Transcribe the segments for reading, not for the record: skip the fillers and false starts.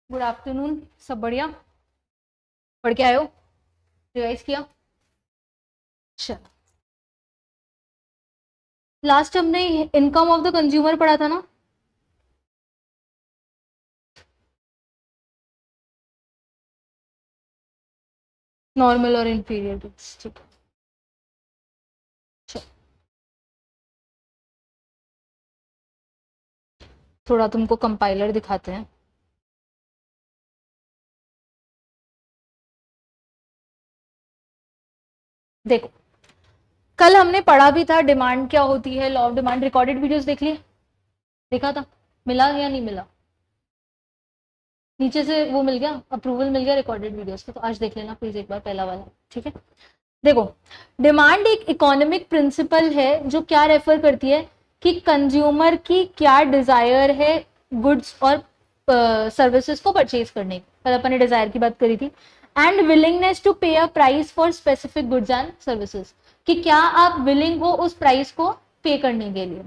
Good afternoon. सब बढ़िया? पढ़ के आए हो? रिवाइज किया? चलो, लास्ट हमने इनकम ऑफ द कंज्यूमर पढ़ा था ना। नॉर्मल और इंफीरियर गुड्स, ठीक है। चलो, थोड़ा तुमको कंपाइलर दिखाते हैं। देखो, कल हमने पढ़ा भी था डिमांड क्या होती है, law of demand. Recorded videos देख लिए? देखा था? मिला या नहीं मिला? नीचे से वो मिल गया, अप्रूवल मिल गया रिकॉर्डेड वीडियोस का? तो आज देख लेना प्लीज एक बार, पहला वाला, ठीक है। देखो, डिमांड एक इकोनॉमिक प्रिंसिपल है जो क्या रेफर करती है कि कंज्यूमर की क्या डिजायर है गुड्स और सर्विसेज को परचेज करने की। कल अपन ने डिजायर की बात करी थी। एंड विलिंगनेस टू पे a price for specific goods and services, कि क्या आप विलिंग हो उस प्राइस को पे करने के लिए।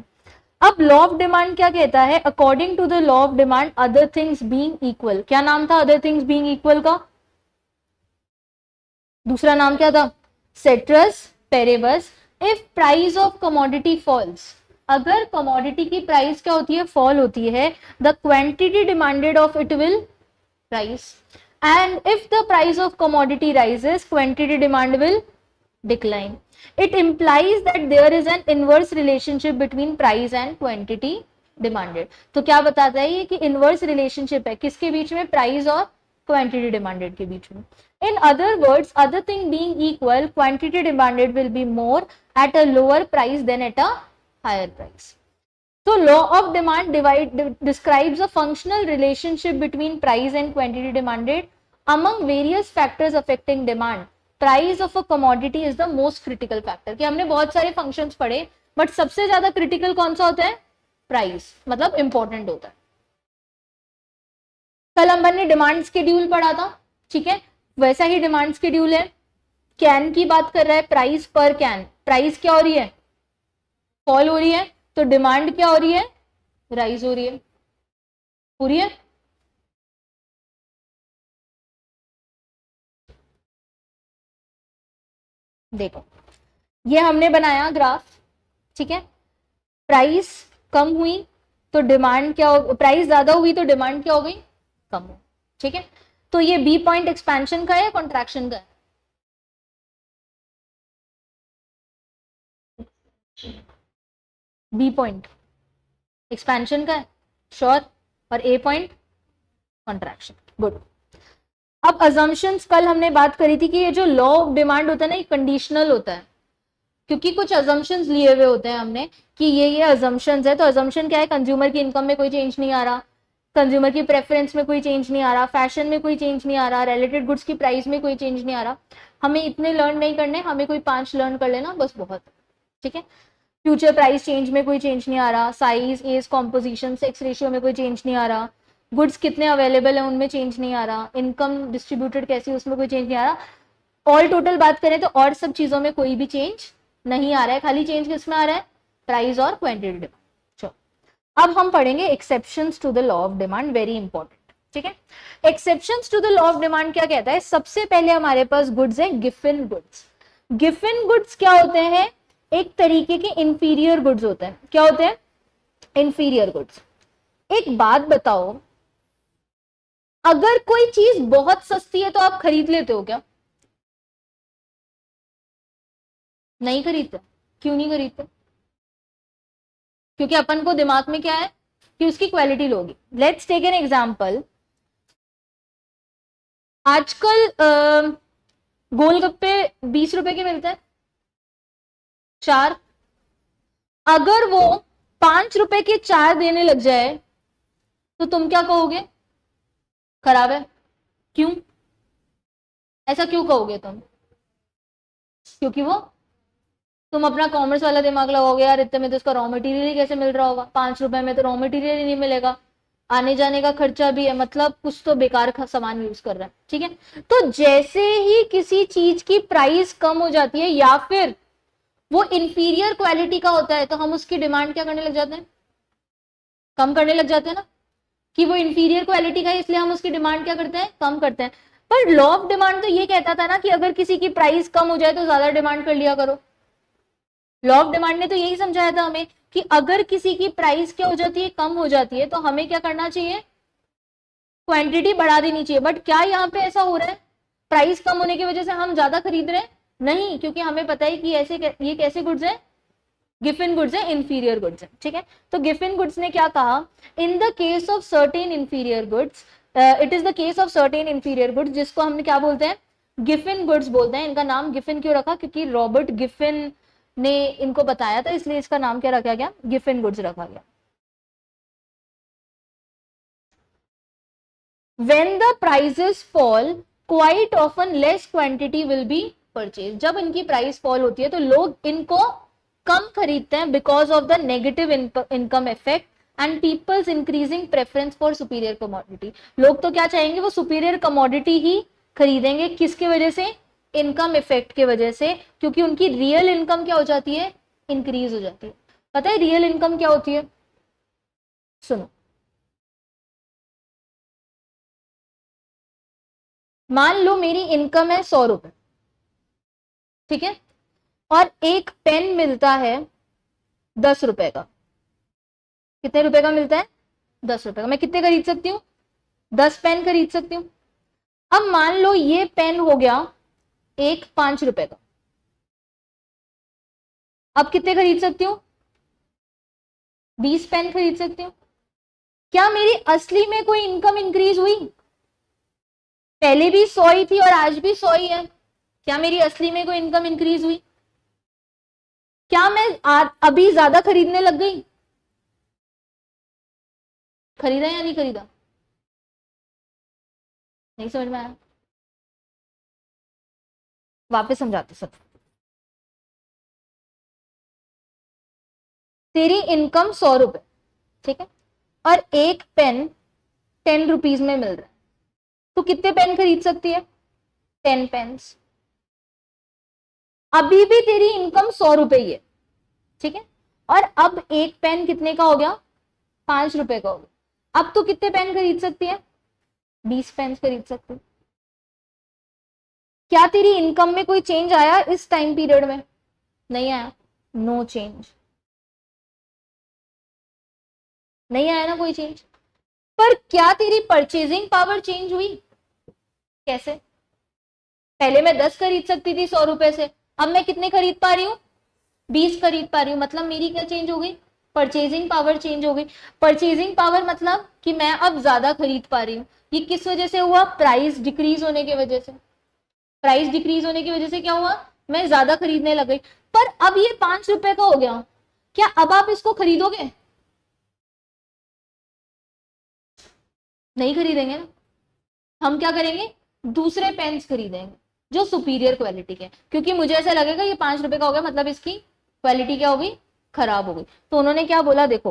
अब लॉ ऑफ डिमांड क्या कहता है? According to the law of demand, other things being equal. क्या नाम था अदर थिंग्स बीइंग इक्वल का? दूसरा नाम क्या था? Ceteris paribus. If price of commodity falls, अगर कमोडिटी की प्राइस क्या होती है? फॉल होती है, the quantity demanded of it will rise, and if the price of commodity rises, quantity demand will decline. It implies that there is an inverse relationship between price and quantity demanded. तो क्या बताता है ये कि inverse relationship है किसके बीच में? Price और क्वांटिटी डिमांडेड के बीच में. In other words, other thing being equal, quantity demanded will be more at a lower price than at a higher price. So law of demand describes a functional relationship between price and quantity demanded among various factors affecting demand. Price of a commodity is the most critical factor. कि हमने बहुत सारे functions पढ़े, but सबसे ज्यादा critical कौन सा होता है? प्राइस, मतलब इंपॉर्टेंट होता है. कल हमने ने डिमांड शेड्यूल पढ़ा था, ठीक है। वैसा ही डिमांड शेड्यूल है. कैन की बात कर रहा है, प्राइस पर कैन. प्राइस क्या हो रही है? फॉल हो रही है. तो डिमांड क्या हो रही है? राइज हो रही है. पूरी है? देखो, ये हमने बनाया ग्राफ, ठीक है। प्राइस कम हुई तो डिमांड क्या हो? प्राइस ज्यादा हुई तो डिमांड क्या हो गई? कम हो, ठीक है। तो ये बी पॉइंट एक्सपेंशन का है या कॉन्ट्रैक्शन का है? बी पॉइंट एक्सपेंशन का है, श्योर। और ए पॉइंट कॉन्ट्रैक्शन, गुड। अब अजम्पशंस कल हमने बात करी थी कि ये जो लॉ ऑफ डिमांड होता है ना, ये कंडीशनल होता है, क्योंकि कुछ अजम्पशंस लिए हुए होते हैं हमने कि ये अजम्पशंस है। तो अजम्पशन क्या है? कंज्यूमर की इनकम में कोई चेंज नहीं आ रहा, कंज्यूमर की प्रेफरेंस में कोई चेंज नहीं आ रहा, फैशन में कोई चेंज नहीं आ रहा, रिलेटेड गुड्स की प्राइस में कोई चेंज नहीं आ रहा. हमें इतने लर्न नहीं करने, हमें कोई 5 लर्न कर लेना बस, बहुत, ठीक है। फ्यूचर प्राइस चेंज में कोई चेंज नहीं आ रहा, size, age, composition, sex ratio में कोई चेंज नहीं आ रहा, गुड्स कितने अवेलेबल है उनमें चेंज नहीं आ रहा, इनकम डिस्ट्रीब्यूटेड कैसी उसमें कोई चेंज नहीं आ रहा. ऑल टोटल बात करें तो और सब चीजों में कोई भी चेंज नहीं आ रहा है, खाली चेंज किसमें आ रहा है? प्राइस और क्वांटिटी डिमांड. चलो, अब हम पढ़ेंगे exceptions to the law of demand, very important, ठीक है। Exceptions to the law of demand क्या कहता है? सबसे पहले हमारे पास गुड्स है गिफन गुड्स. गिफन गुड्स क्या होते हैं? एक तरीके के इंफीरियर गुड्स होते हैं. क्या होते हैं? Inferior goods. एक बात बताओ, अगर कोई चीज बहुत सस्ती है तो आप खरीद लेते हो क्या? नहीं खरीदते. क्यों नहीं खरीदते? क्योंकि अपन को दिमाग में क्या है कि उसकी क्वालिटी लोगी. Let's take an example. आजकल गोलगप्पे 20 रुपए के मिलते हैं, 4. अगर वो 5 रुपए के 4 देने लग जाए तो तुम क्या कहोगे? खराब है. क्यों? ऐसा क्यों कहोगे तुम? क्योंकि वो, तुम अपना कॉमर्स वाला दिमाग लगाओगे, यार इतने में तो इसका रॉ मटेरियल ही कैसे मिल रहा होगा, 5 रुपए में तो रॉ मटेरियल ही नहीं मिलेगा, आने जाने का खर्चा भी है, मतलब कुछ तो बेकार का सामान यूज कर रहा है, ठीक है। तो जैसे ही किसी चीज की प्राइस कम हो जाती है या फिर वो इंफीरियर क्वालिटी का होता है, तो हम उसकी डिमांड क्या करने लग जाते हैं? कम करने लग जाते हैं ना. कि वो इंफीरियर क्वालिटी का है, इसलिए हम उसकी डिमांड क्या करते हैं, कम करते हैं। पर लॉ ऑफ डिमांड तो ये कहता था ना कि अगर किसी की प्राइस कम हो जाए तो ज्यादा डिमांड कर लिया करो। लॉ ऑफ डिमांड ने तो यही समझाया था हमें कि अगर किसी की प्राइस क्या हो जाती है, कम हो जाती है, तो हमें क्या करना चाहिए, क्वांटिटी बढ़ा देनी चाहिए। बट क्या यहाँ पे ऐसा हो रहा है, प्राइस कम होने की वजह से हम ज्यादा खरीद रहे हैं? नहीं, क्योंकि हमें पता है कि ऐसे ये कैसे गुड्स है, गिफन गुड्स है, इंफीरियर गुड्स है। ठीक है, तो गिफन गुड्स ने क्या कहा, in the case of certain inferior goods, it is the case of certain inferior goods, जिसको हमने क्या बोलते हैं, गिफन गुड्स बोलते हैं। इनका नाम गिफन क्यों रखा, क्योंकि रॉबर्ट गिफन ने इनको बताया था, इसलिए इसका नाम क्या रखा गया, गिफन गुड्स रखा गया। When the prices fall, quite often less quantity will be purchased. जब इनकी प्राइस फॉल होती है तो लोग इनको कम खरीदते हैं because of the negative income effect and people's increasing preference for superior commodity. लोग तो क्या चाहेंगे, वो सुपीरियर कमोडिटी ही खरीदेंगे। किसकी वजह से, इनकम इफेक्ट की वजह से, क्योंकि उनकी रियल इनकम क्या हो जाती है, इंक्रीज हो जाती है। पता है रियल इनकम क्या होती है, सुनो, मान लो मेरी इनकम है 100 रुपए, ठीक है, और एक पेन मिलता है 10 रुपए का। कितने रुपए का मिलता है, 10 रुपए का। मैं कितने खरीद सकती हूँ, 10 पेन खरीद सकती हूँ। अब मान लो ये पेन हो गया एक 5 रुपए का, अब कितने खरीद सकती हूँ, 20 पेन खरीद सकती हूँ। क्या मेरी असली में कोई इनकम इंक्रीज हुई, पहले भी 100 ही थी और आज भी 100 ही है, क्या मेरी असली में कोई इनकम इंक्रीज हुई, क्या मैं अभी ज्यादा खरीदने लग गई, खरीदा या नहीं खरीदा, नहीं समझ में आया, वापस समझाते सब। तेरी इनकम 100 रुपए, ठीक है, और एक पेन 10 रुपीज में मिल रहा है, तो कितने पेन खरीद सकती है, 10 पेन्स। अभी भी तेरी इनकम 100 रुपए ही है, ठीक है, और अब एक पेन कितने का हो गया, 5 रुपए का हो गया। अब तो कितने पेन खरीद सकती है, 20 पेन खरीद सकती है। क्या तेरी इनकम में कोई चेंज आया इस टाइम पीरियड में, नहीं आया, नो चेंज, नहीं आया ना कोई चेंज। पर क्या तेरी परचेजिंग पावर चेंज हुई, कैसे, पहले मैं 10 खरीद सकती थी 100 रुपए से, अब मैं कितने खरीद पा रही हूँ, 20 खरीद पा रही हूँ। मतलब मेरी क्या चेंज हो गई, परचेजिंग पावर चेंज हो गई। परचेजिंग पावर मतलब कि मैं अब ज्यादा खरीद पा रही हूँ। ये किस वजह से हुआ, प्राइस डिक्रीज होने की वजह से। प्राइस डिक्रीज होने की वजह से क्या हुआ, मैं ज्यादा खरीदने लग गई। पर अब ये 5 रुपए का हो गया, क्या अब आप इसको खरीदोगे, नहीं खरीदेंगे ना। हम क्या करेंगे, दूसरे पेन्स खरीदेंगे जो सुपीरियर क्वालिटी के, क्योंकि मुझे ऐसा लगेगा ये 5 रुपए का हो गया, मतलब इसकी क्वालिटी क्या हो गई, खराब हो गई। तो उन्होंने क्या बोला, देखो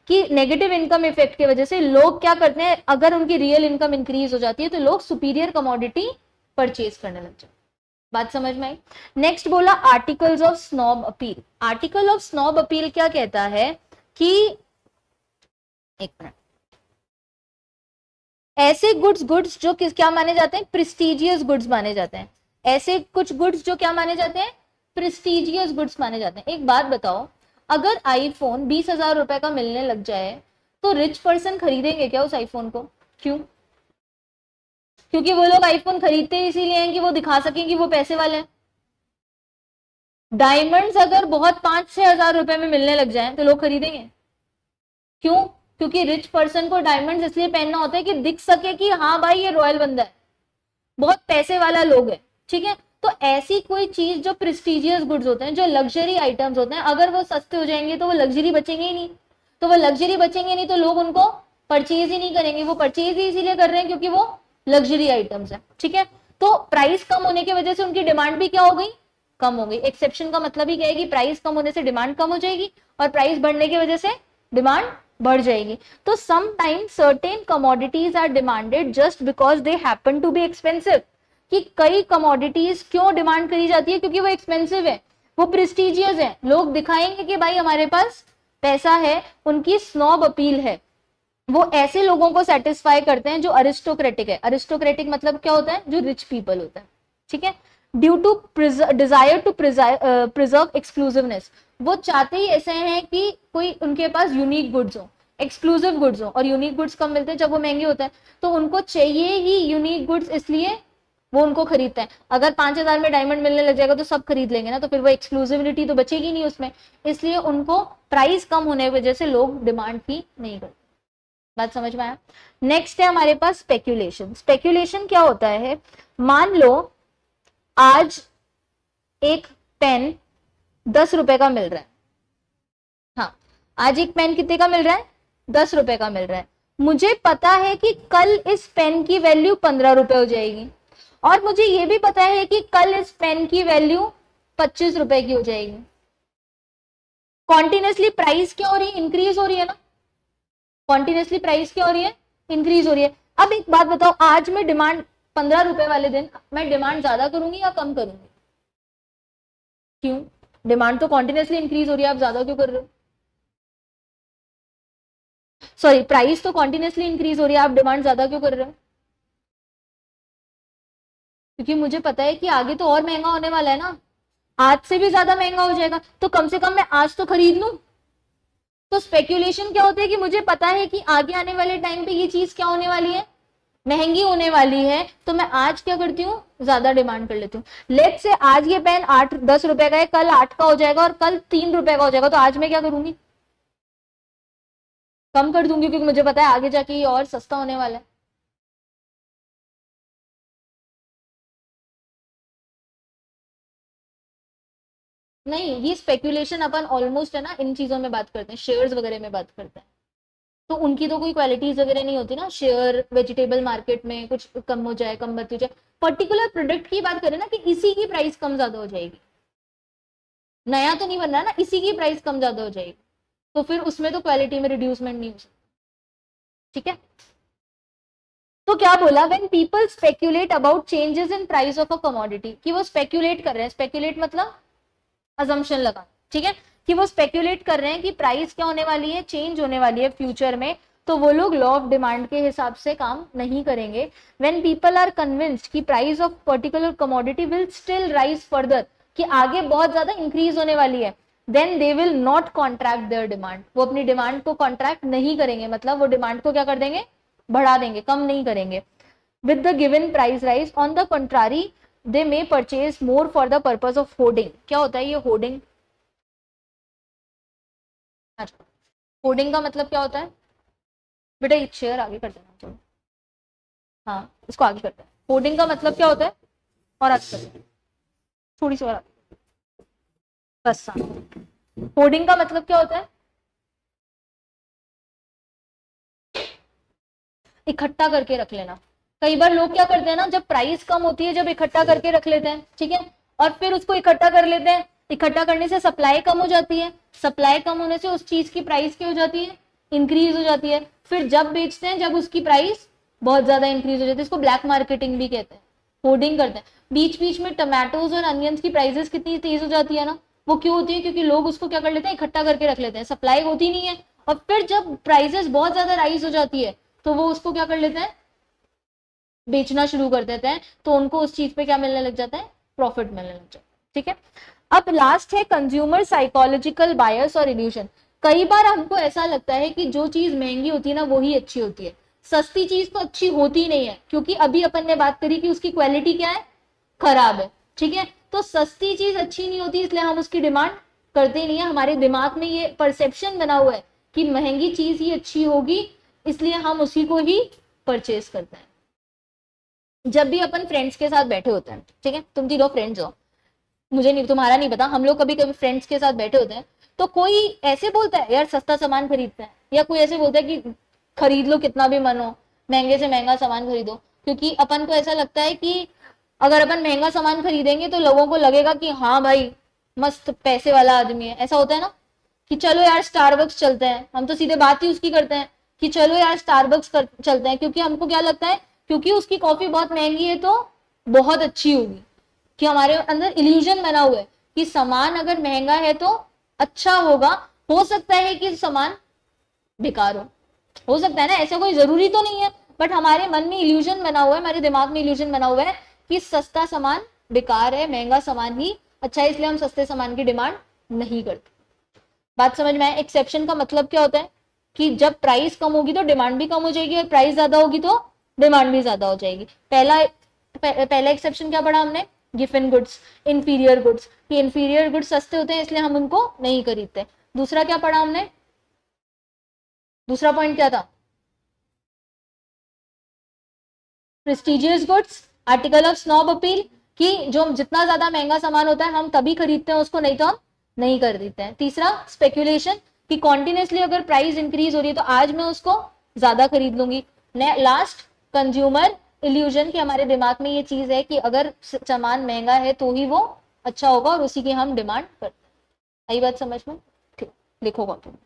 कि नेगेटिव इनकम इफेक्ट की वजह से लोग क्या करते हैं, अगर उनकी रियल इनकम इंक्रीज हो जाती है तो लोग सुपीरियर कमोडिटी परचेज करने लग जाते। बात समझ में आई। नेक्स्ट बोला articles of snob appeal. Article of snob appeal क्या कहता है कि, एक मिनट, ऐसे गुड्स जो क्या माने जाते हैं, प्रेस्टिजियस गुड्स माने जाते हैं। ऐसे कुछ गुड्स जो क्या माने जाते हैं, प्रेस्टिजियस गुड्स माने जाते हैं। एक बात बताओ, अगर आईफोन 20,000 रुपए का मिलने लग जाए तो रिच पर्सन खरीदेंगे क्या उस आईफोन को, क्यों, क्योंकि वो लोग आईफोन खरीदते इसीलिए हैं कि वो दिखा सकें कि वो पैसे वाले हैं। डायमंड्स अगर बहुत 5-6 हजार रुपए में मिलने लग जाए तो लोग खरीदेंगे, क्यों, क्योंकि रिच पर्सन को डायमंड्स इसलिए पहनना होता है कि दिख सके कि हाँ भाई ये रॉयल बंदा है, बहुत पैसे वाला लोग है, ठीक है। तो ऐसी कोई चीज जो प्रेस्टिजियस गुड्स होते हैं, जो लग्जरी आइटम्स होते हैं, अगर वो सस्ते हो जाएंगे तो वो लग्जरी बचेंगे ही नहीं, तो वो लग्जरी बचेंगे नहीं तो लोग उनको परचेज ही नहीं करेंगे। वो परचेज ही इसीलिए कर रहे हैं क्योंकि वो लग्जरी आइटम्स है, ठीक है। तो प्राइस कम होने की वजह से उनकी डिमांड भी क्या हो गई, कम हो गई। एक्सेप्शन का मतलब ही क्या है कि प्राइस कम होने से डिमांड कम हो जाएगी और प्राइस बढ़ने की वजह से डिमांड बढ़ जाएगी। तो sometimes certain commodities are demanded just because they happen to be expensive. कि कई कमोडिटीज क्यों डिमांड करी जाती है, क्योंकि वो एक्सपेंसिव है, वो प्रेस्टिजियस है, लोग दिखाएंगे कि भाई हमारे पास पैसा है, उनकी स्नॉब अपील है। वो ऐसे लोगों को सेटिस्फाई करते हैं जो अरिस्टोक्रेटिक है। अरिस्टोक्रेटिक मतलब क्या होता है? जो रिच पीपल होता है, ठीक है। Due to desire to preserve exclusiveness, वो चाहते ही ऐसे हैं कि कोई उनके पास यूनिक गुड्स हो, एक्सक्लूसिव गुड्स हो। और यूनिक गुड्स कब मिलते हैं? जब वो महंगे होते हैं। तो उनको चाहिए ही यूनिक गुड्स, इसलिए वो उनको खरीदते हैं। अगर 5,000 में डायमंड मिलने लग जाएगा तो सब खरीद लेंगे ना, तो फिर वो एक्सक्लूसिविटी तो बचेगी नहीं उसमें। इसलिए उनको प्राइस कम होने की वजह से लोग डिमांड ही नहीं करते। बात समझ में आया? नेक्स्ट है हमारे पास स्पेक्यूलेशन। स्पेक्यूलेशन क्या होता है? मान लो आज एक पेन 10 रुपए का मिल रहा है। हाँ, आज एक पेन कितने का मिल रहा है? 10 रुपए का मिल रहा है। मुझे पता है कि कल इस पेन की वैल्यू 15 रुपए हो जाएगी, और मुझे यह भी पता है कि कल इस पेन की वैल्यू 25 रुपए की हो जाएगी। कॉन्टिन्यूसली प्राइस क्या हो रही है? इंक्रीज हो रही है ना। कॉन्टिन्यूसली प्राइस क्या हो रही है? इंक्रीज हो रही है। अब एक बात बताओ, आज मैं डिमांड 15 रुपए वाले दिन मैं डिमांड ज्यादा करूंगी या कम करूंगी? क्यों? डिमांड तो कॉन्टिन्यूसली इंक्रीज हो रही है, आप ज्यादा क्यों कर रहे हो? सॉरी, प्राइस तो कॉन्टिन्यूसली इंक्रीज हो रही है, आप डिमांड ज्यादा क्यों कर रहे हो? क्योंकि मुझे पता है कि आगे तो और महंगा होने वाला है ना, आज से भी ज्यादा महंगा हो जाएगा, तो कम से कम मैं आज तो खरीद लूं। तो स्पेक्यूलेशन क्या होता है कि मुझे पता है कि आगे आने वाले टाइम पे ये चीज क्या होने वाली है? महंगी होने वाली है। तो मैं आज क्या करती हूँ? ज्यादा डिमांड कर लेती हूँ। लेट्स से आज ये पेन 8-10 रुपए का है, कल 8 का हो जाएगा और कल 3 रुपए का हो जाएगा, तो आज मैं क्या करूंगी? कम कर दूंगी, क्योंकि मुझे पता है आगे जाके ये और सस्ता होने वाला है। नहीं, ये स्पेक्यूलेशन अपन ऑलमोस्ट है ना इन चीजों में बात करते हैं, शेयर्स वगैरह में बात करते हैं। तो उनकी तो कोई क्वालिटीज वगैरह नहीं होती ना। शेयर वेजिटेबल मार्केट में कुछ कम हो जाए, कम बढ़ती हो जाए, पर्टिकुलर प्रोडक्ट की बात करें ना कि इसी की प्राइस कम ज्यादा हो जाएगी, नया तो नहीं बन रहा ना, इसी की प्राइस कम ज्यादा हो जाएगी, तो फिर उसमें तो क्वालिटी में रिड्यूसमेंट नहीं हो सकता, ठीक है। तो क्या बोला? When people speculate about changes in price of a commodity, कि वो स्पेक्यूलेट कर रहे हैं। स्पेक्यूलेट मतलब अजम्पशन लगा, ठीक है, कि वो स्पेक्यूलेट कर रहे हैं कि प्राइस क्या होने वाली है? चेंज होने वाली है फ्यूचर में। तो वो लोग लॉ ऑफ डिमांड के हिसाब से काम नहीं करेंगे। व्हेन पीपल आर कन्विंस्ड कि price of particular commodity will still rise further, कि आगे बहुत ज्यादा इंक्रीज होने वाली है, then they will not contract their demand, वो अपनी डिमांड को कॉन्ट्रैक्ट नहीं करेंगे, मतलब वो डिमांड को क्या कर देंगे? बढ़ा देंगे, कम नहीं करेंगे। with the given price rise, on the contrary they may purchase more for the purpose of hoarding। क्या होता है ये होर्डिंग? होर्डिंग का मतलब क्या होता है? बेटा ये चेयर आगे कर देना चलो, हाँ इसको आगे करते हैं। होर्डिंग का मतलब क्या होता है? और आगे करते हैं, थोड़ी सी और आगे, बस हाँ। होर्डिंग का मतलब क्या होता है? इकट्ठा करके रख लेना। कई बार लोग क्या करते हैं ना, जब प्राइस कम होती है जब इकट्ठा करके रख लेते हैं, ठीक है, और फिर उसको इकट्ठा कर लेते हैं। इकट्ठा करने से सप्लाई कम हो जाती है, सप्लाई कम होने से उस चीज की प्राइस क्या हो जाती है? इंक्रीज हो जाती है। फिर जब बेचते हैं जब उसकी प्राइस बहुत ज्यादा इंक्रीज हो जाती है, इसको ब्लैक मार्केटिंग भी कहते हैं, होर्डिंग करते हैं। बीच बीच में टमाटोज और अनियंस की प्राइसेस कितनी तेज हो जाती है ना, वो क्यों होती है? क्योंकि लोग उसको क्या कर लेते हैं? इकट्ठा करके रख लेते हैं, सप्लाई होती नहीं है। और फिर जब प्राइसेस बहुत ज्यादा राइज हो जाती है तो वो उसको क्या कर लेते हैं? बेचना शुरू कर देते हैं, तो उनको उस चीज पे क्या मिलने लग जाता है? प्रॉफिट मिलने लग जाता है, ठीक है। अब लास्ट है कंज्यूमर साइकोलॉजिकल बायस और इल्यूशन। कई बार हमको ऐसा लगता है कि जो चीज महंगी होती है ना वो ही अच्छी होती है, सस्ती चीज तो अच्छी होती नहीं है, क्योंकि अभी अपन ने बात करी कि उसकी क्वालिटी क्या है? खराब है, ठीक है। तो सस्ती चीज अच्छी नहीं होती, इसलिए हम उसकी डिमांड करते नहीं है। हमारे दिमाग में ये परसेप्शन बना हुआ है कि महंगी चीज ही अच्छी होगी, इसलिए हम उसी को ही परचेज करते हैं। जब भी अपन फ्रेंड्स के साथ बैठे होते हैं, ठीक है, तुम तीनों फ्रेंड्स हो, मुझे नहीं, तुम्हारा नहीं पता, हम लोग कभी कभी फ्रेंड्स के साथ बैठे होते हैं, तो कोई ऐसे बोलता है यार सस्ता सामान खरीदते हैं, या कोई ऐसे बोलता है कि खरीद लो कितना भी मन हो, महंगे से महंगा सामान खरीदो। क्योंकि अपन को ऐसा लगता है कि अगर अपन महंगा सामान खरीदेंगे तो लोगों को लगेगा कि हाँ भाई मस्त पैसे वाला आदमी है, ऐसा होता है ना, कि चलो यार स्टारबक्स चलते हैं। हम तो सीधे बात ही उसकी करते हैं कि चलो यार स्टारबक्स चलते हैं, क्योंकि हमको क्या लगता है? क्योंकि उसकी कॉफी बहुत महंगी है तो बहुत अच्छी होगी, कि हमारे अंदर इल्यूजन बना हुआ है कि सामान अगर महंगा है तो अच्छा होगा, हो सकता है कि सामान बेकार हो, हो सकता है ना, ऐसा कोई जरूरी तो नहीं है, बट हमारे मन में इल्यूजन बना हुआ है, हमारे दिमाग में इल्यूजन बना हुआ है कि सस्ता सामान बेकार है, महंगा सामान ही अच्छा है, इसलिए हम सस्ते सामान की डिमांड नहीं करते। बात समझ में आए? एक्सेप्शन का मतलब क्या होता है कि जब प्राइस कम होगी तो डिमांड भी कम हो जाएगी, और प्राइस ज्यादा होगी तो डिमांड भी ज्यादा हो जाएगी। पहला एक्सेप्शन क्या पढ़ा हमने? गिवन गुड्स, इंफीरियर गुड्स, कि इंफीरियर गुड्स सस्ते होते हैं इसलिए हम उनको नहीं खरीदते। दूसरा क्या पढ़ा हमने? दूसरा पॉइंट क्या था? Prestigious goods, article of snob appeal, कि जो जितना ज्यादा महंगा सामान होता है हम तभी खरीदते हैं उसको, नहीं तो हम नहीं खरीदते हैं। तीसरा स्पेक्यूलेशन, कि कॉन्टिन्यूसली अगर प्राइस इंक्रीज हो रही है तो आज मैं उसको ज्यादा खरीद लूंगी। लास्ट कंज्यूमर इल्यूजन, कि हमारे दिमाग में ये चीज है कि अगर सामान महंगा है तो ही वो अच्छा होगा और उसी की हम डिमांड करते हैं। आई बात समझ में? ठीक, लिखो तुम।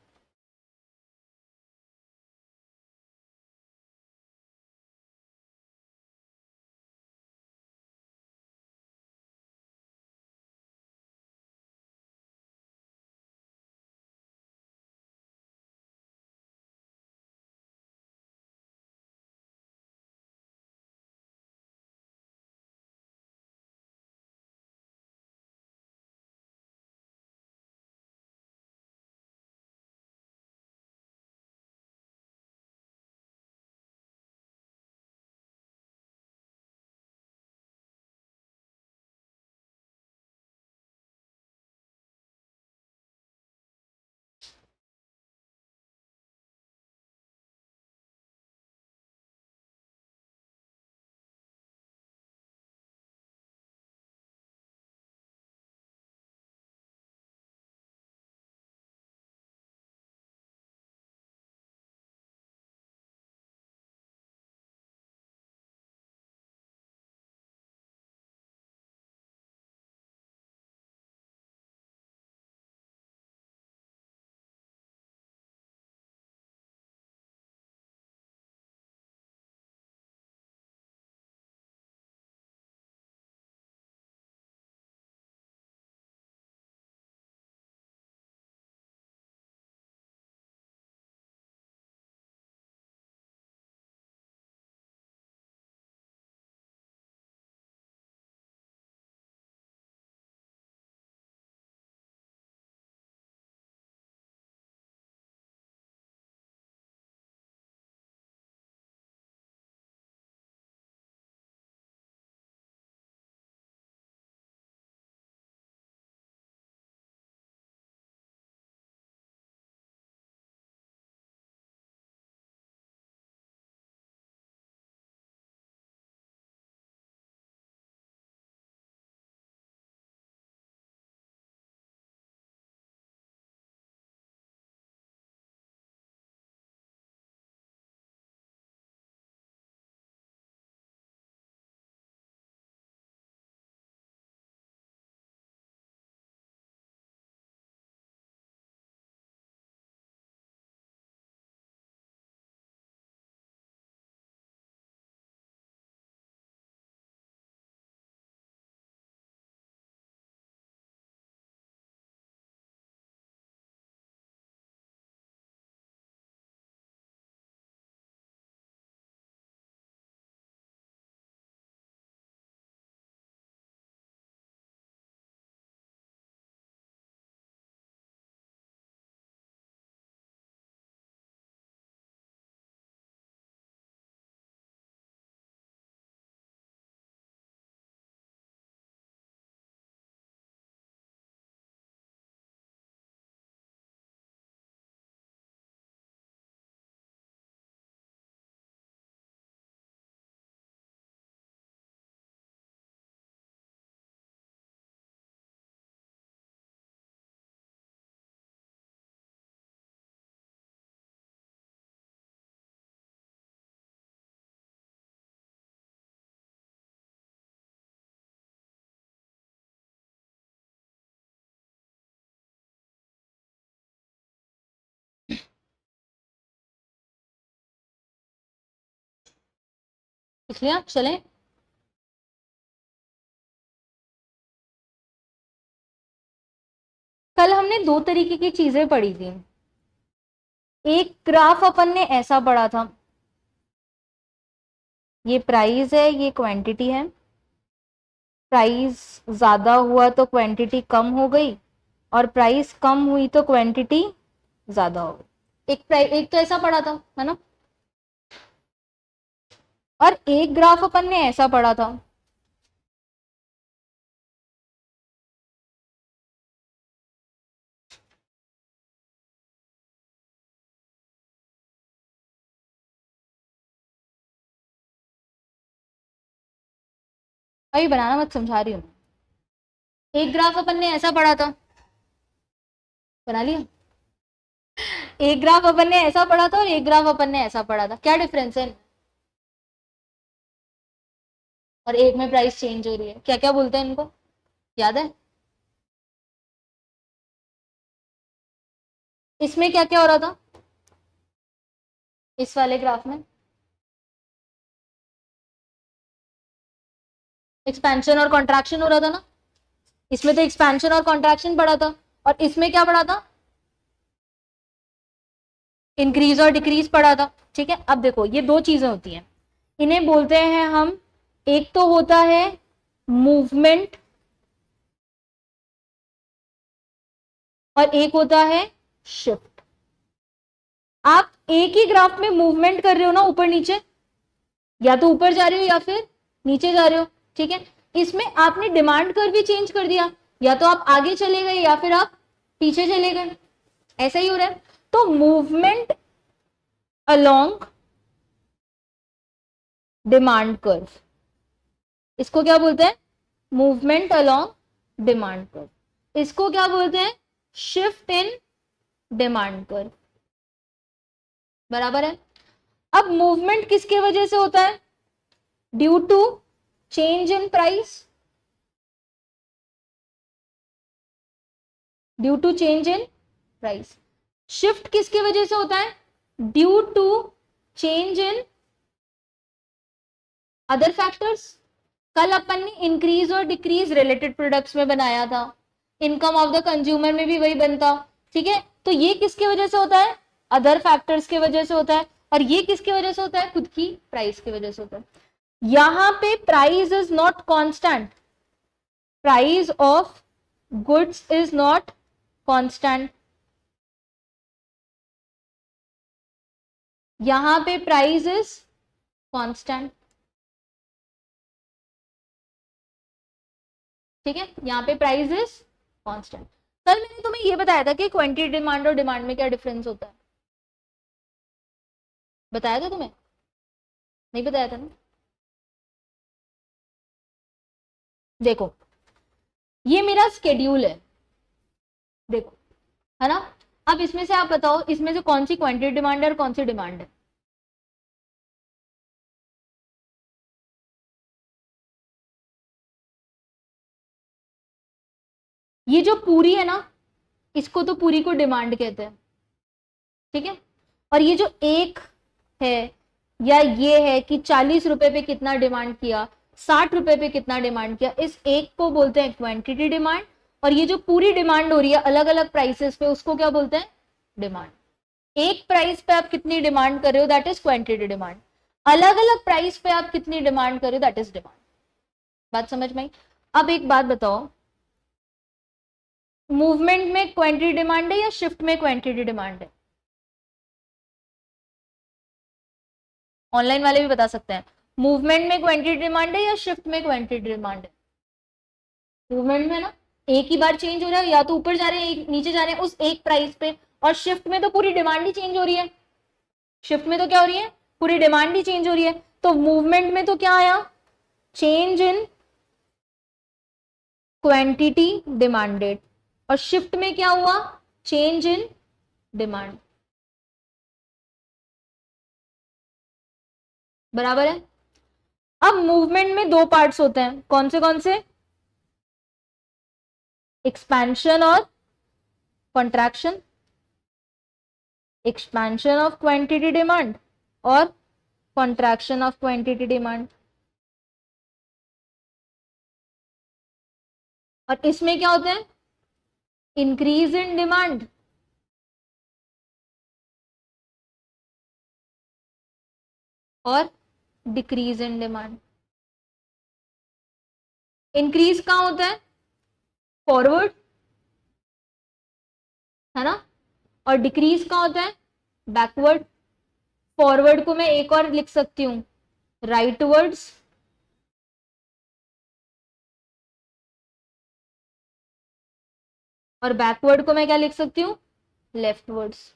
लिख लिया? चलें? कल हमने दो तरीके की चीजें पढ़ी थी। एक ग्राफ अपन ने ऐसा पढ़ा था, ये प्राइस है, ये क्वांटिटी है, प्राइस ज्यादा हुआ तो क्वांटिटी कम हो गई, और प्राइस कम हुई तो क्वांटिटी ज्यादा हो गई। एक तो ऐसा पढ़ा था, है ना। और एक ग्राफ अपन ने ऐसा पढ़ा था, अभी बनाना मत, समझा रही हूँ। एक ग्राफ अपन ने ऐसा पढ़ा था, बना लिया। एक ग्राफ अपन ने ऐसा पढ़ा था और एक ग्राफ अपन ने ऐसा पढ़ा था, क्या डिफरेंस है? और एक में प्राइस चेंज हो रही है, क्या क्या बोलते हैं इनको, याद है? इसमें क्या क्या हो रहा था, इस वाले ग्राफ में एक्सपेंशन और कॉन्ट्रैक्शन हो रहा था ना। इसमें तो एक्सपेंशन और कॉन्ट्रैक्शन पढ़ा था, और इसमें क्या पढ़ा था, इंक्रीज और डिक्रीज पढ़ा था। ठीक है, अब देखो ये दो चीजें होती हैं, इन्हें बोलते हैं हम, एक तो होता है मूवमेंट और एक होता है शिफ्ट। आप एक ही ग्राफ में मूवमेंट कर रहे हो ना, ऊपर नीचे, या तो ऊपर जा रहे हो या फिर नीचे जा रहे हो। ठीक है, इसमें आपने डिमांड कर्व भी चेंज कर दिया, या तो आप आगे चले गए या फिर आप पीछे चले गए, ऐसा ही हो रहा है। तो मूवमेंट अलोंग डिमांड कर्व, इसको क्या बोलते हैं, मूवमेंट अलोंग डिमांड कर्व। इसको क्या बोलते हैं, शिफ्ट इन डिमांड कर्व। बराबर है। अब मूवमेंट किसके वजह से होता है, due to change in price, due to change in price. Shift किसकी वजह से होता है, due to change in other factors. कल अपन ने इंक्रीज और डिक्रीज रिलेटेड प्रोडक्ट्स में बनाया था, इनकम ऑफ द कंज्यूमर में भी वही बनता। ठीक है, तो ये किसकी वजह से होता है, अदर फैक्टर्स की वजह से होता है, और ये किसकी वजह से होता है, खुद की प्राइस की वजह से होता है। यहां पे price is not constant, price of goods is not constant, यहां पे प्राइस इज कांस्टेंट। ठीक है, यहाँ पे प्राइस इज कांस्टेंट। कल मैंने तुम्हें ये बताया था कि क्वांटिटी डिमांड और डिमांड में क्या डिफरेंस होता है, बताया था तुम्हें, नहीं बताया था ना। देखो ये मेरा स्केड्यूल है, देखो, है ना। अब इसमें से आप बताओ, इसमें से कौन सी क्वांटिटी डिमांड है और कौन सी डिमांड है। ये जो पूरी है ना, इसको तो पूरी को डिमांड कहते हैं। ठीक है, और ये जो एक है, या ये है कि 40 रुपए पे कितना डिमांड किया, 60 रुपए पे कितना डिमांड किया, इस एक को बोलते हैं क्वांटिटी डिमांड। और ये जो पूरी डिमांड हो रही है अलग अलग प्राइसेस पे, उसको क्या बोलते हैं, डिमांड। एक प्राइस पे आप कितनी डिमांड कर रहे हो, दैट इज क्वांटिटी डिमांड। अलग अलग प्राइस पे आप कितनी डिमांड कर रहे हो, दैट इज डिमांड। बात समझ में आई? अब एक बात बताओ, मूवमेंट में क्वांटिटी डिमांड है या शिफ्ट में क्वांटिटी डिमांड है? ऑनलाइन वाले भी बता सकते हैं, मूवमेंट में क्वांटिटी डिमांड है या शिफ्ट में क्वांटिटी डिमांड है? मूवमेंट में ना, एक ही बार चेंज हो रहा है, या तो ऊपर जा रहे हैं नीचे जा रहे हैं उस एक प्राइस पे। और शिफ्ट में तो पूरी डिमांड ही चेंज हो रही है, शिफ्ट में तो क्या हो रही है, पूरी डिमांड ही चेंज हो रही है। तो मूवमेंट में तो क्या आया, चेंज इन क्वांटिटी डिमांडेड, और शिफ्ट में क्या हुआ, चेंज इन डिमांड। बराबर है। अब मूवमेंट में दो पार्ट्स होते हैं, कौन से, एक्सपेंशन और contraction, expansion of quantity demand और कॉन्ट्रैक्शन ऑफ क्वांटिटी डिमांड। और इसमें क्या होता है, इंक्रीज इन डिमांड और डिक्रीज इन डिमांड। इंक्रीज कहाँ होता है? फॉरवर्ड, है ना, और डिक्रीज कहाँ होता है? बैकवर्ड। फॉरवर्ड को मैं एक और लिख सकती हूँ, राइटवर्ड्स, और बैकवर्ड को मैं क्या लिख सकती हूँ? लेफ्टवर्ड्स।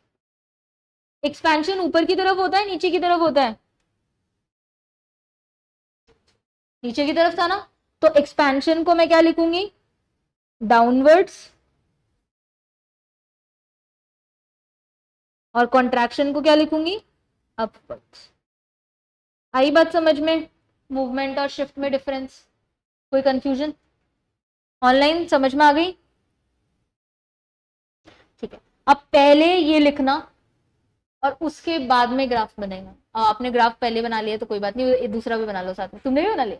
एक्सपेंशन ऊपर की तरफ होता है, नीचे की तरफ होता है? नीचे की तरफ था ना, तो एक्सपेंशन को मैं क्या लिखूंगी? डाउनवर्ड्स, और कॉन्ट्रैक्शन को क्या लिखूंगी? अपवर्ड्स। आई बात समझ में? मूवमेंट और शिफ्ट में डिफरेंस? कोई कंफ्यूजन? ऑनलाइन समझ में आ गई? ठीक है, अब पहले ये लिखना और उसके बाद में ग्राफ बनेगा। आपने ग्राफ पहले बना लिया तो कोई बात नहीं, दूसरा भी बना लो साथ में। तुमने भी बना लिया?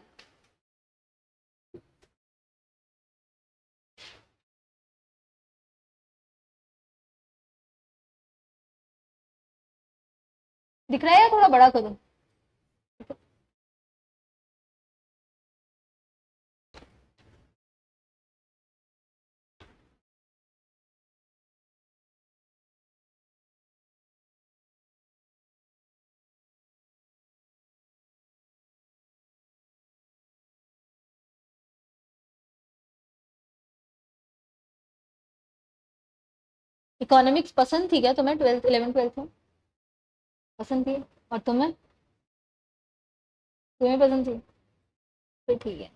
दिख रहा है या थोड़ा बड़ा करूं? इकोनॉमिक्स पसंद थी क्या तुम्हें 12th 11th 12th में? पसंद थी? और तुम्हें? तुम्हें पसंद थी? तो ठीक है।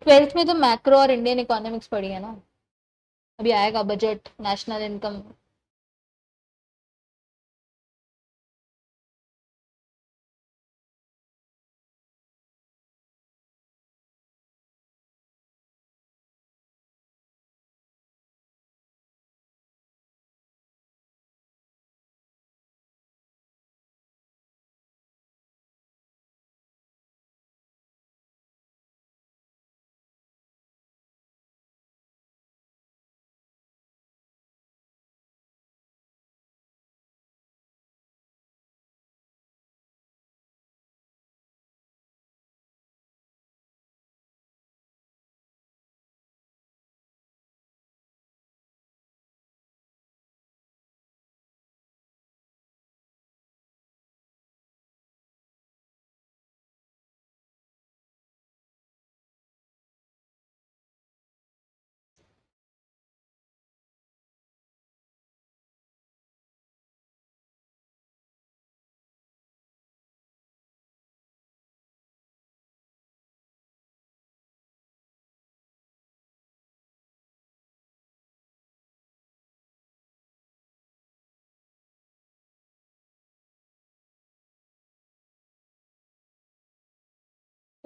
12th में तो मैक्रो और इंडियन इकोनॉमिक्स पढ़ी है ना, अभी आएगा बजट, नेशनल इनकम।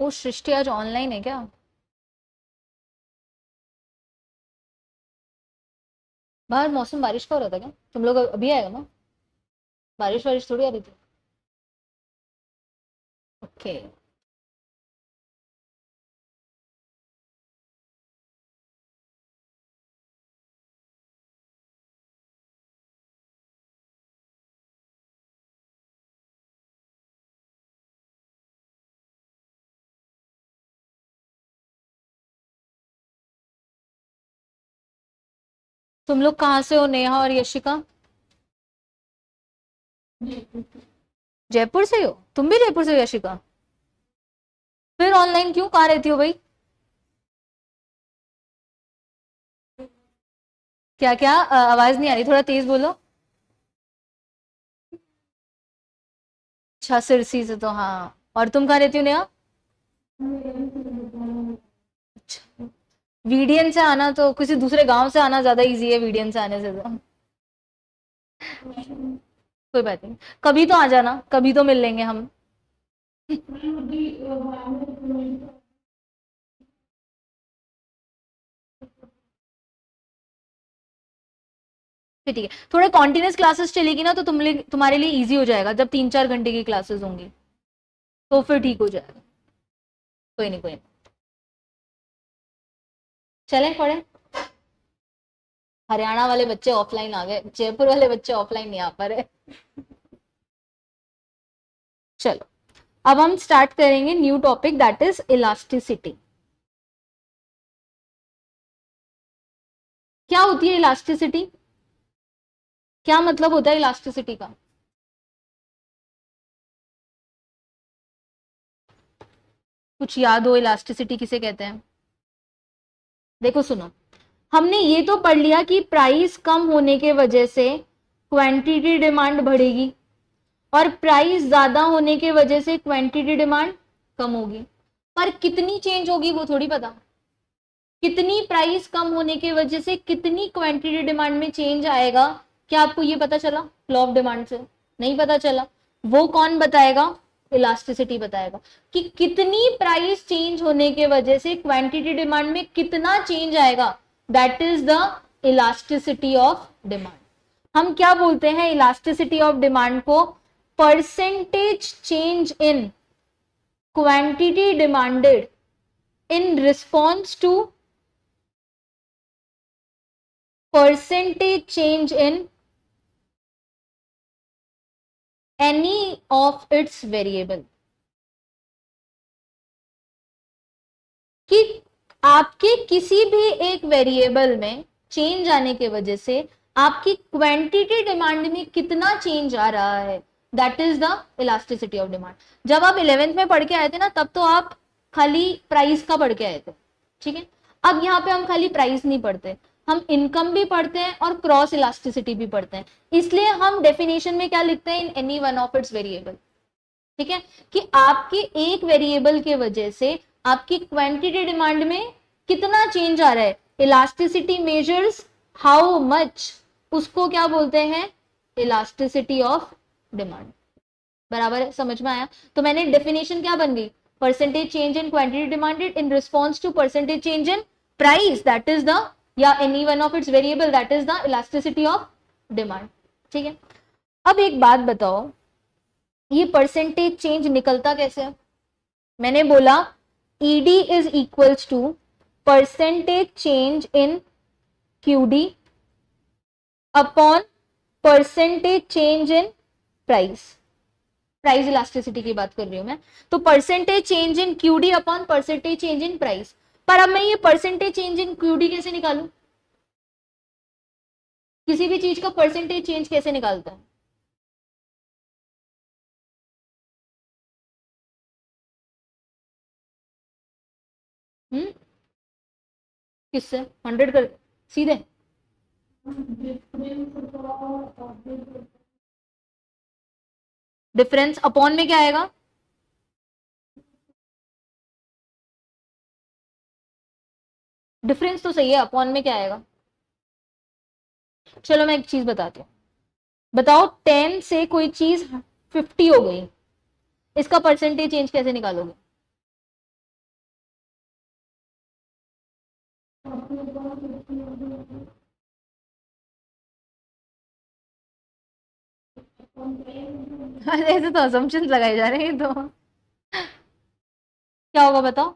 वो सृष्टि आज ऑनलाइन है क्या? बाहर मौसम बारिश का हो रहा था क्या? तुम लोग अभी आएगा ना, बारिश वारिश थोड़ी आ रही थी। ओके। तुम लोग कहाँ से हो, नेहा और यशिका? जयपुर से हो? तुम भी जयपुर से हो यशिका? फिर ऑनलाइन क्यों, कहाँ रहती हो भाई? क्या क्या? आवाज नहीं आ रही, थोड़ा तेज बोलो। अच्छा, सिरसी से तो हाँ। और तुम कहाँ रहती हो नेहा? अच्छा, वीडियन से आना तो, किसी दूसरे गांव से आना ज्यादा इजी है वीडियन से आने से तो। कोई बात नहीं, कभी तो आ जाना, कभी तो मिल लेंगे हम। फिर ठीक है, थोड़े कॉन्टिन्यूस क्लासेस चलेगी ना तो तुम्हारे लिए इजी हो जाएगा, जब 3-4 घंटे की क्लासेस होंगी तो फिर ठीक हो जाएगा। कोई नहीं कोई नहीं, चलें पढ़े। हरियाणा वाले बच्चे ऑफलाइन आ गए, जयपुर वाले बच्चे ऑफलाइन नहीं आ पा रहे। चलो अब हम स्टार्ट करेंगे new topic, that is elasticity. क्या होती है इलास्टिसिटी, क्या मतलब होता है इलास्टिसिटी का? कुछ याद हो इलास्टिसिटी किसे कहते हैं? देखो सुनो, हमने ये तो पढ़ लिया कि प्राइस कम होने के वजह से क्वांटिटी डिमांड बढ़ेगी और प्राइस ज्यादा होने के वजह से क्वांटिटी डिमांड कम होगी, पर कितनी चेंज होगी वो थोड़ी पता। कितनी प्राइस कम होने की वजह से कितनी क्वांटिटी डिमांड में चेंज आएगा, क्या आपको ये पता चला लॉ ऑफ डिमांड से? नहीं पता चला। वो कौन बताएगा? इलास्टिसिटी बताएगा कि कितनी प्राइस चेंज होने के वजह से क्वांटिटी डिमांड में कितना चेंज आएगा, that is the elasticity of demand. हम क्या बोलते हैं इलास्टिसिटी ऑफ डिमांड को? Percentage change in quantity demanded in response to percentage change in any of its variable। कि आपके किसी भी एक वेरिएबल में चेंज आने के वजह से आपकी क्वांटिटी डिमांड में कितना चेंज आ रहा है, that is the elasticity of demand. जब आप 11th में पढ़ के आए थे ना, तब तो आप खाली प्राइस का पढ़ के आए थे, ठीक है। अब यहाँ पे हम खाली प्राइस नहीं पढ़ते, हम इनकम भी पढ़ते हैं और क्रॉस इलास्टिसिटी भी पढ़ते हैं। इसलिए हम डेफिनेशन में क्या लिखते हैं? In any one of its variable, ठीक है। कि आपके एक वेरिएबल के वजह से आपकी क्वांटिटी डिमांड में कितना चेंज आ रहा है, इलास्टिसिटी मेजर्स हाउ मच, उसको क्या बोलते हैं? Elasticity of demand. बराबर है, समझ में आया? तो मैंने डेफिनेशन क्या बन गई? Percentage change in quantity demanded in response to percentage change in price, that is the, या any one of its variable, that is the elasticity of demand, ठीक है। अब एक बात बताओ, ये परसेंटेज चेंज निकलता कैसे है? मैंने बोला ED is equals to percentage change in QD upon percentage change in price. Price elasticity की बात कर रही हूं मैं, तो percentage change in QD upon percentage change in price. पर अब मैं ये परसेंटेज चेंज इन QD कैसे निकालूं? किसी भी चीज का परसेंटेज चेंज कैसे निकालता है? किससे? 100 कर सीधे? डिफरेंस अपॉन में क्या आएगा? डिफरेंस तो सही है, अपॉन में क्या आएगा? चलो मैं एक चीज बताती हूँ, बताओ 10 से कोई चीज 50 हो गई, इसका परसेंटेज चेंज कैसे निकालोगे? ऐसे तो असम्पशंस लगाए जा रहे हैं, तो क्या होगा बताओ?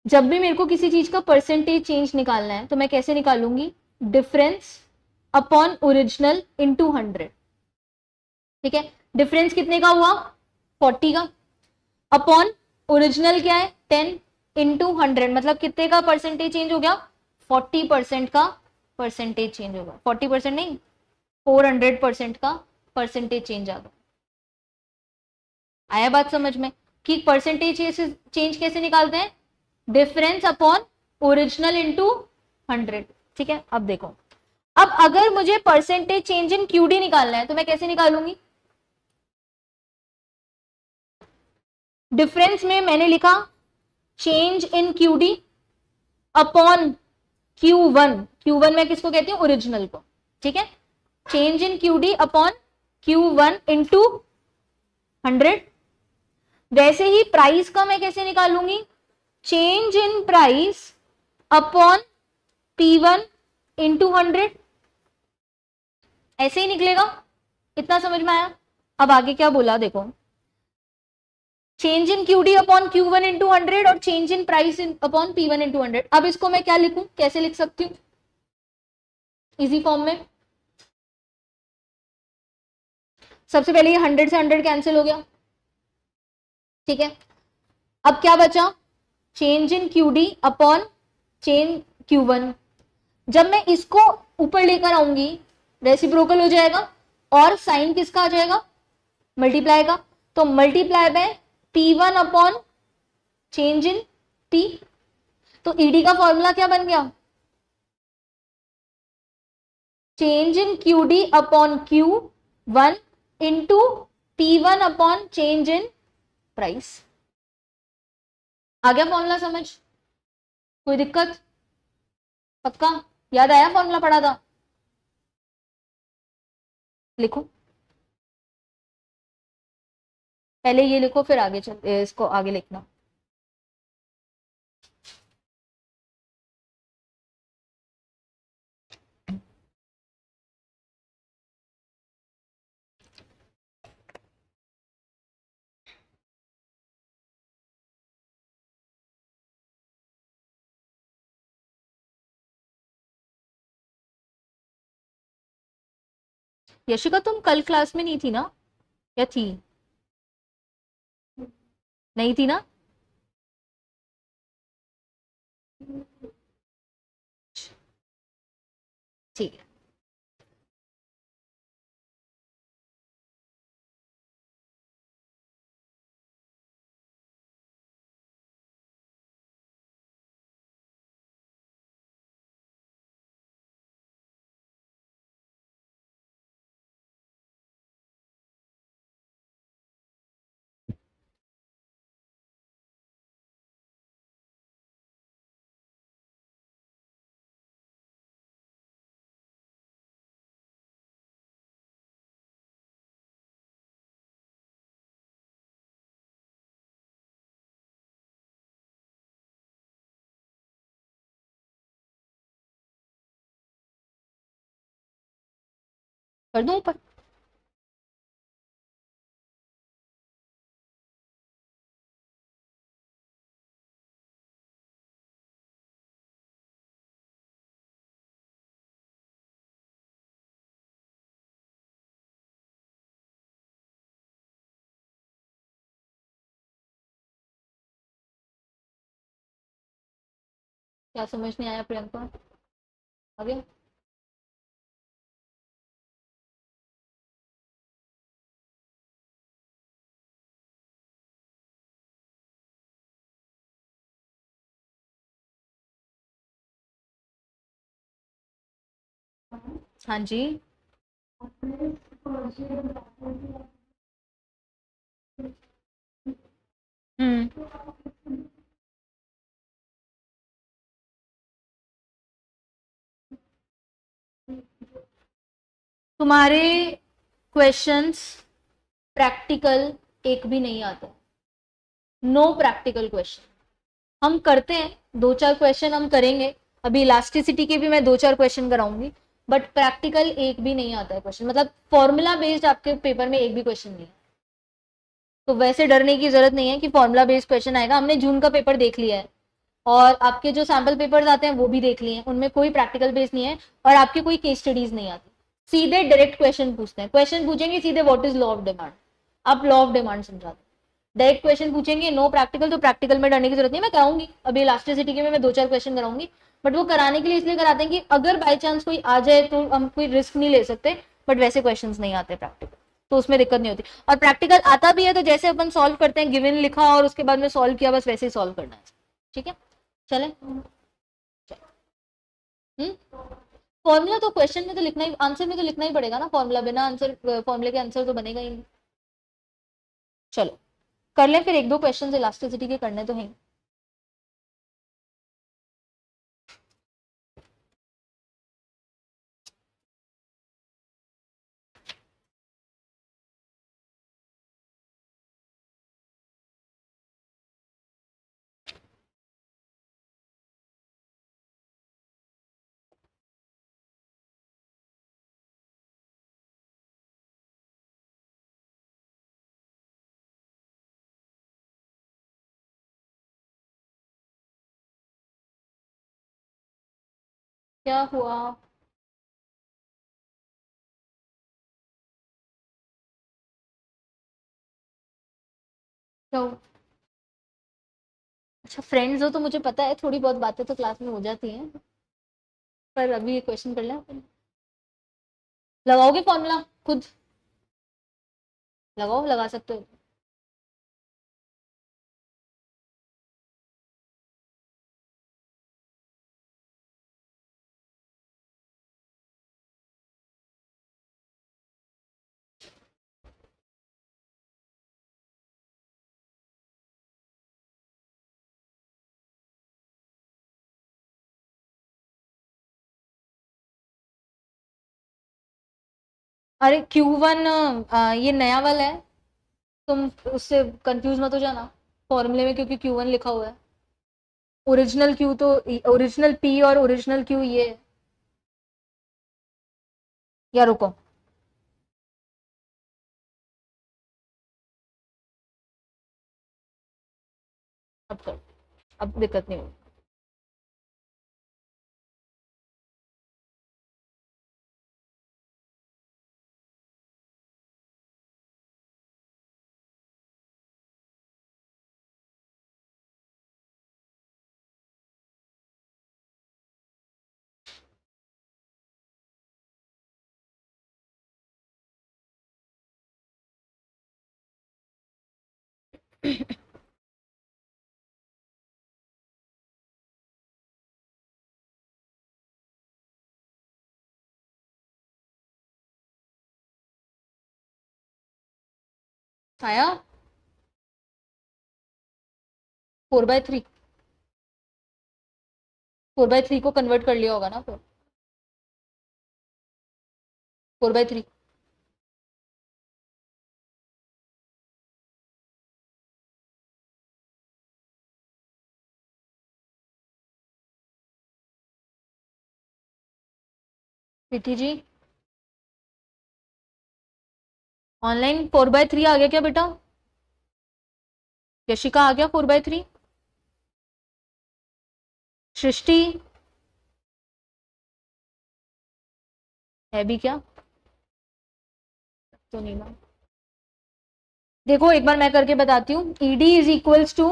जब भी मेरे को किसी चीज का परसेंटेज चेंज निकालना है तो मैं कैसे निकालूंगी? डिफरेंस अपॉन ओरिजिनल इनटू 100, ठीक है। डिफरेंस कितने का हुआ? 40 का, अपॉन ओरिजिनल क्या है? 10 इंटू 100, मतलब कितने का परसेंटेज चेंज हो गया? 40% का परसेंटेज चेंज होगा। 40% नहीं, 400% का परसेंटेज चेंज आ गया। आया बात समझ में कि परसेंटेज चेंज कैसे निकालते हैं? डिफरेंस अपॉन ओरिजिनल इंटू 100, ठीक है। अब देखो, अब अगर मुझे परसेंटेज चेंज इन QD निकालना है तो मैं कैसे निकालूंगी? डिफरेंस में मैंने लिखा change in QD upon Q1। Q1 मैं किसको कहती हूँ? ओरिजिनल को, ठीक है। Change in QD upon Q1 into 100। वैसे ही प्राइस का मैं कैसे निकालूंगी? Change in price upon P1 into 100, ऐसे ही निकलेगा। इतना समझ में आया? अब आगे क्या बोला देखो, change in QD upon Q1 into 100 और change in price upon P1 into 100। अब इसको मैं क्या लिखूं, कैसे लिख सकती हूँ इजी फॉर्म में? सबसे पहले ये 100 से 100 कैंसिल हो गया, ठीक है। अब क्या बचा, change in QD upon change Q1। जब मैं इसको ऊपर लेकर आऊंगी रेसिप्रोकल हो जाएगा और साइन किसका आ जाएगा, मल्टीप्लाई का। तो multiply by P1 upon change in P। तो ईडी का फॉर्मूला क्या बन गया, change in QD upon Q1 into P1 upon change in price. आ गया फॉर्मूला समझ? कोई दिक्कत? पक्का याद आया फॉर्मूला पढ़ा था? लिखो, पहले ये लिखो फिर आगे चल, इसको आगे लिखना। यशिका तुम कल क्लास में नहीं थी ना, या थी? नहीं थी ना? ठीक है। कर दूं ऊपर? क्या समझ नहीं आया प्रियंका? आगे? हाँ जी। हम्म। तुम्हारे क्वेश्चंस प्रैक्टिकल एक भी नहीं आता, नो प्रैक्टिकल क्वेश्चन। हम करते हैं, दो चार क्वेश्चन हम करेंगे, अभी इलास्टिसिटी के भी मैं दो चार क्वेश्चन कराऊंगी, बट प्रैक्टिकल एक भी नहीं आता है क्वेश्चन, मतलब फॉर्मूला बेस्ड आपके पेपर में एक भी क्वेश्चन नहीं है। तो वैसे डरने की जरूरत नहीं है कि फॉर्मूला बेस्ड क्वेश्चन आएगा, हमने जून का पेपर देख लिया है और आपके जो सैम्पल पेपर्स आते हैं वो भी देख लिए हैं, उनमें कोई प्रैक्टिकल बेस नहीं है और आपकी कोई केस स्टडीज नहीं आती, सीधे डायरेक्ट क्वेश्चन पूछते हैं। क्वेश्चन पूछेंगे सीधे what is law of demand, आप लॉ ऑफ डिमांड समझा दो। डायरेक्ट क्वेश्चन पूछेंगे, नो प्रैक्टिकल, तो प्रैक्टिकल में डरने की जरूरत नहीं है, मैं कराऊंगी अभी इलास्टिसिटी के में मैं दो चार क्वेश्चन कराऊंगी, बट वो कराने के लिए इसलिए कराते हैं कि अगर बाई चांस कोई आ जाए तो हम कोई रिस्क नहीं ले सकते, बट वैसे क्वेश्चन नहीं आते प्रैक्टिकल, तो उसमें दिक्कत नहीं होती। और प्रैक्टिकल आता भी है तो जैसे अपन सॉल्व करते हैं, गिवन लिखा और उसके बाद में सॉल्व किया, बस वैसे ही सॉल्व करना है, ठीक है। चले, फॉर्मूला तो क्वेश्चन में तो लिखना ही, आंसर में तो लिखना ही पड़ेगा ना फॉर्मूला, बिना आंसर फॉर्मूले के आंसर तो बनेगा ही नहीं। चलो कर लें फिर, एक दो क्वेश्चन इलास्टिसिटी के करने तो हैं। क्या हुआ? क्या हुआ? अच्छा, फ्रेंड्स हो तो मुझे पता है, थोड़ी बहुत बातें तो क्लास में हो जाती हैं, पर अभी ये क्वेश्चन कर लें अपन। लगाओगे फॉर्मूला खुद? लगाओ, लगा सकते हो। अरे Q1 ये नया वाला है, तुम उससे कंफ्यूज मत हो जाना फॉर्मूले में, क्योंकि Q1 लिखा हुआ है। ओरिजिनल Q तो, ओरिजिनल P और ओरिजिनल Q ये है। या रुको, अब कर, अब दिक्कत नहीं होगी। आया? 4/3, 4/3 को कन्वर्ट कर लिया होगा ना फिर। 4/3। प्रीति जी, ऑनलाइन 4/3 आ गया क्या बेटा? यशिका आ गया 4/3? सृष्टि है भी क्या? तो नहीं ना। देखो एक बार मैं करके बताती हूँ। ED is equals to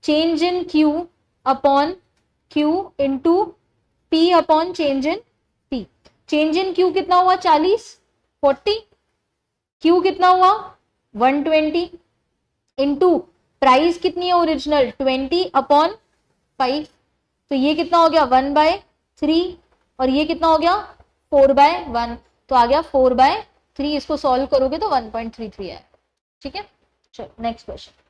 change in Q upon Q into P upon change in P। Change in Q कितना हुआ? 40, 40। Q कितना हुआ? 120 इंटू प्राइस कितनी है ओरिजिनल? 20 अपॉन 5। तो ये कितना हो गया? 1/3। और ये कितना हो गया? 4/1। तो आ गया 4/3। इसको सॉल्व करोगे तो 1.33 है। ठीक है, चलो नेक्स्ट क्वेश्चन।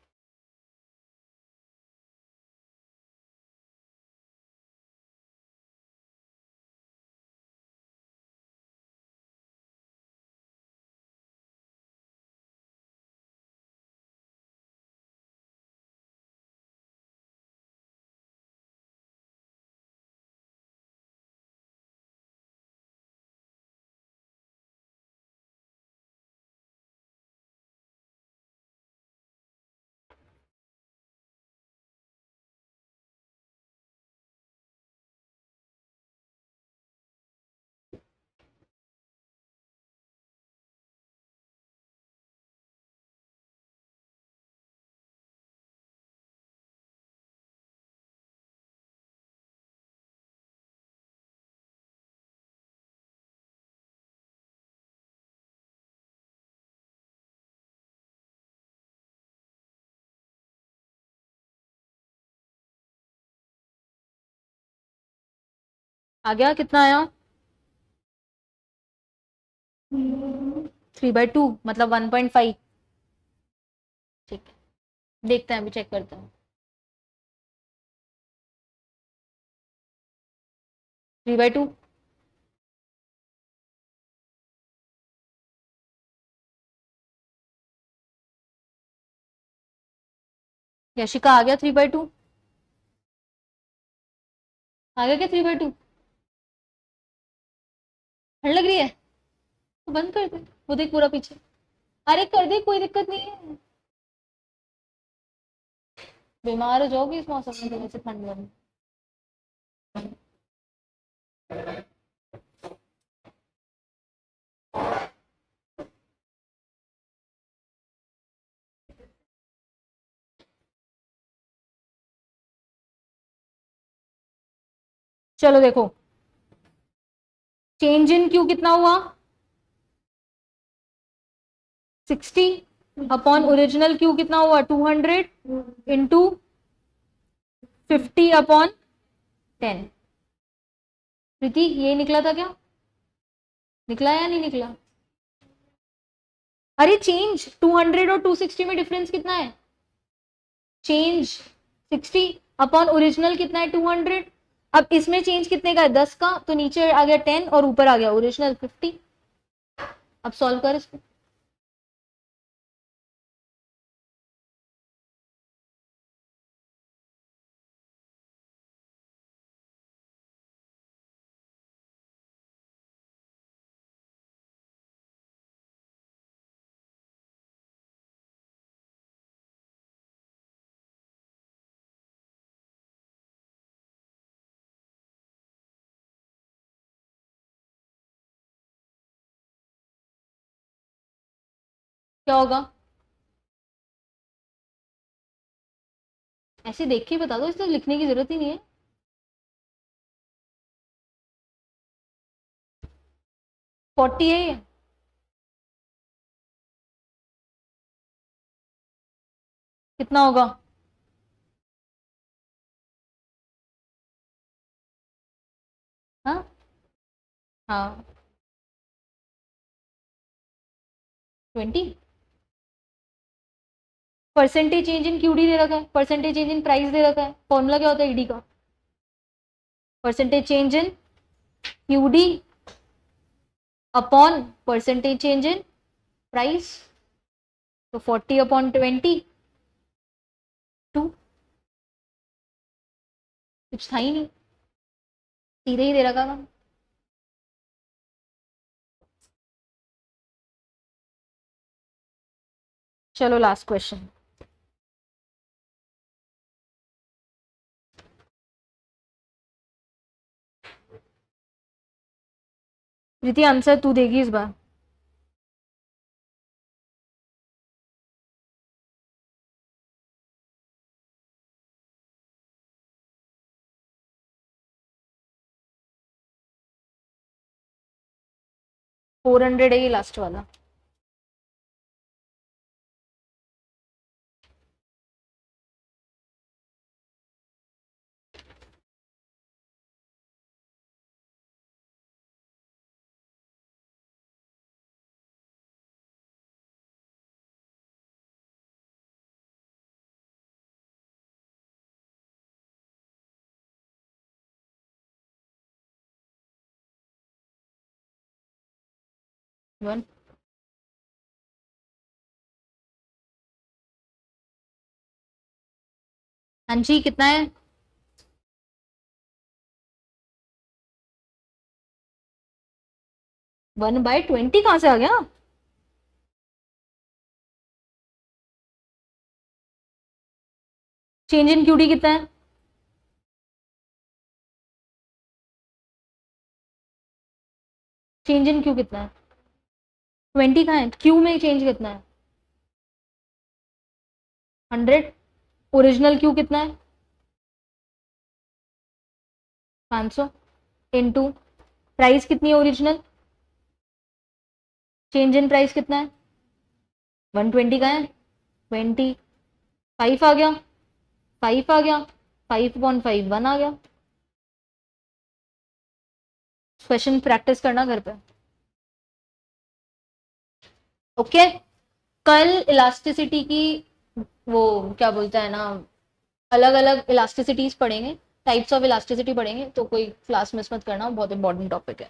आ गया? कितना आया? 3/2 मतलब 1.5। ठीक है, देखते हैं, अभी चेक करते हैं। 3/2। यशिका आ गया 3/2? आ गया क्या 3/2? ठंड लग रही है तो बंद कर दे, वो देख पूरा पीछे। अरे कर दे, कोई दिक्कत नहीं है। बीमार हो जाओगी इस मौसम में, थोड़ी सी ठंड लगे। चलो देखो, चेंज इन क्यू कितना हुआ 60 अपॉन ओरिजिनल क्यू कितना हुआ 200 इंटू 50 अपॉन 10। प्रीति ये निकला था क्या, निकला या नहीं निकला? अरे चेंज 200 और 260 में डिफरेंस कितना है, चेंज 60 अपॉन ओरिजिनल कितना है 200। अब इसमें चेंज कितने का है 10 का, तो नीचे आ गया 10 और ऊपर आ गया ओरिजिनल 50। अब सॉल्व कर इसको। क्या होगा, ऐसे देख के बता दो, इसमें लिखने की जरूरत ही नहीं है। फोर्टी है ये, कितना होगा हाँ हाँ 20। परसेंटेज चेंज इन क्यूडी दे रखा है, परसेंटेज चेंज इन प्राइस दे रखा है, फॉर्मूला क्या होता है ईडी का, percentage change in QD upon percentage change in price, तो 40 अपॉन 20 2, कुछ था ही नहीं, सीधे ही दे रखा था। चलो लास्ट क्वेश्चन। प्रीति आंसर तू देगी इस बार। फोर 400 है ये लास्ट वाला। वन हाँ जी कितना है, वन बाय 20 कहां से आ गया, चेंज इन क्यूडी कितना है, चेंज इन क्यू कितना है 20 कहाँ है, क्यू में चेंज कितना है 100, ओरिजिनल क्यू कितना है 500 इंटू प्राइस कितनी है ओरिजिनल, चेंज इन प्राइस कितना है 120 का है 20, 5 आ गया 5 आ गया 5/5 1 आ गया। क्वेश्चन प्रैक्टिस करना घर पे। ओके कल इलास्टिसिटी की वो क्या बोलता है ना, अलग अलग इलास्टिसिटीज पढ़ेंगे, टाइप्स ऑफ इलास्टिसिटी पढ़ेंगे, तो कोई क्लास मिस मत करना, बहुत इंपॉर्टेंट टॉपिक है।